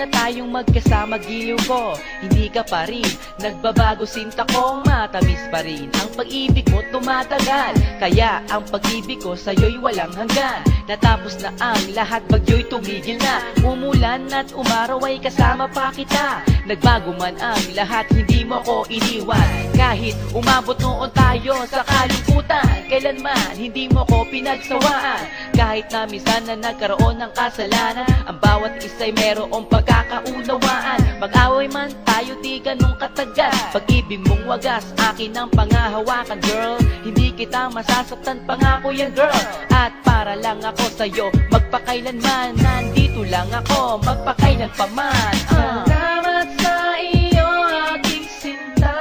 na tayong magkasama giliw ko. Hindi ka pa rin nagbabago, sinta kong matamis pa rin. Ang pag-ibig mo tumatagal, kaya ang pag-ibig ko sa'yo'y walang hanggan. Natapos na ang lahat, bagyo'y tumigil na. Umulan at umaraw ay kasama pa kita. Nagbago man ang lahat, hindi mo ko iniwan. Kahit umabot noon tayo sa kalungkutan, kailanman hindi mo ko pinagsawaan. Kahit na minsan na nagkaroon ng kasalanan, ang bawat isa'y merong pagkakaunawaan. Mag-away man tayo di ganun katagal, pag-ibig mong wagas, akin ang pangahawakan girl. Hindi kita masasaktan, pangako yan girl. At para lang ako sa'yo, magpakailanman, nandito lang ako, magpakailan pa man. Salamat sa iyo aking sinta,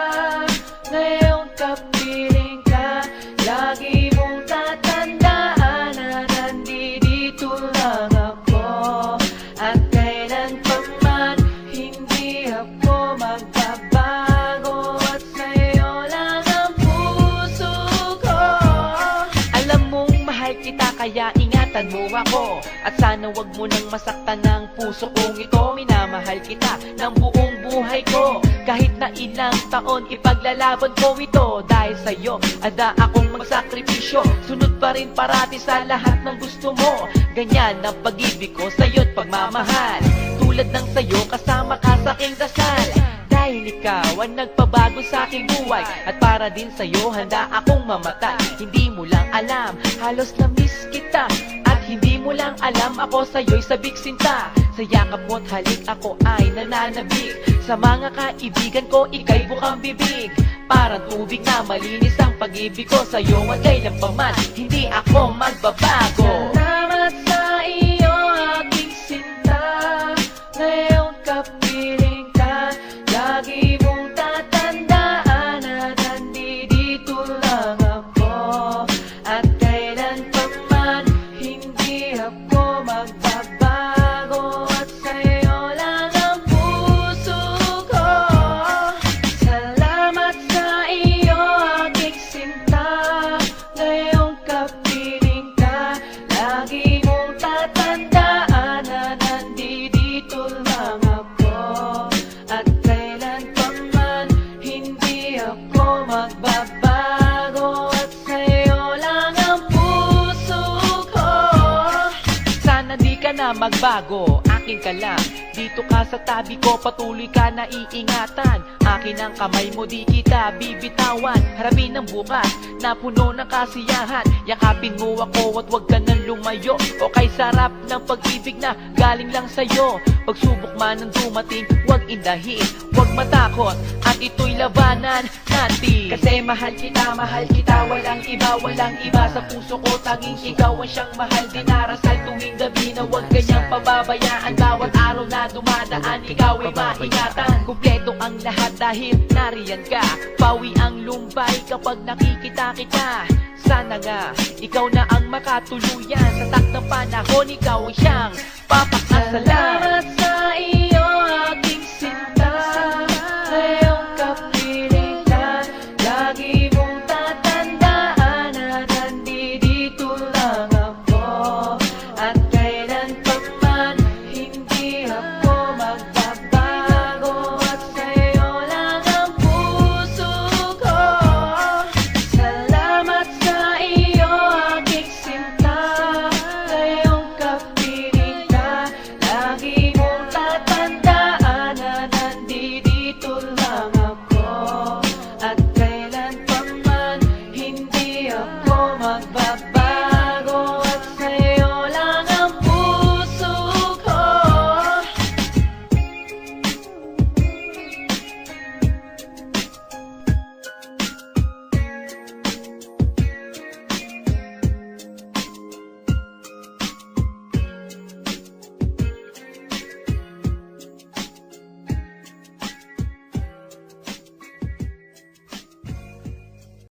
ngayong kapiling ka, lagi mong tatandaan na nandito lang ako. At kailan pa man, hindi ako magbabago, at sa'yo lang ang puso ko. Alam mong mahal kita, kaya ingatan mo ako. At sana wag mo nang masaktan ng puso kong ito. Minamahal kita ng buong buhay ko. Kahit na ilang taon, ipaglalaban ko ito. Dahil sa'yo, handa akong magsakripisyo. Sunod pa rin parati sa lahat ng gusto mo. Ganyan ang pag-ibig ko sa'yo't pagmamahal. Tulad ng sa'yo, kasama ka sa aking dasal. Dahil ikaw ang nagpabago sa aking buhay, at para din sa'yo handa akong mamatay. Hindi mo lang alam, halos na-miss kita. At hindi mo lang alam, ako sa'yo'y sabik sinta. Sa yakap mo't halik ako ay nananabik. Sa mga kaibigan ko, ika'y bukang bibig. Parang tubig na malinis ang pag-ibig ko sa'yo, at kailan pa man hindi ako magbabago. Salamat sa iyo aking sinta, ngayong kapiling ka, lagi mong tatandaan na nandito lang ako. At kailan pa man hindi ako magbabago, at sa'yo lang ang puso ko. Salamat sa iyo aking sinta, ngayong kapiling ka, lagi mong tatandaan na nandito lang ako. At kailan pa man hindi ako magbabago, at sa'yo lang ang puso ko. Sana di ka na magbago, akin ka lang. Dito ka sa tabi ko, patuloy ka na iingatan. Akin ang kamay mo, di kita bibitawan. Harapin ang bukas na puno ng kasiyahan. Yakapin mo ako at wag ka nang lumayo. O kay sarap ng pag-ibig na galing lang sa'yo. Pagsubok man ang dumating, wag indahin, wag matakot, at ito'y labanan natin. Kasi mahal kita, walang iba sa puso ko, tanging ikaw ang siyang mahal. Dinarasal tuwing gabi na wag kanyang pababayaan. Bawat araw na dumadaan, ikaw ay maingatan. Kumpleto ang lahat dahil nariyan ka. Pawi ang lumbay kapag nakikita kita. Sana nga, ikaw na ang makatuluyan. Sa takdang panahon, ikaw ang siyang papakasalan. Salamat sa iyo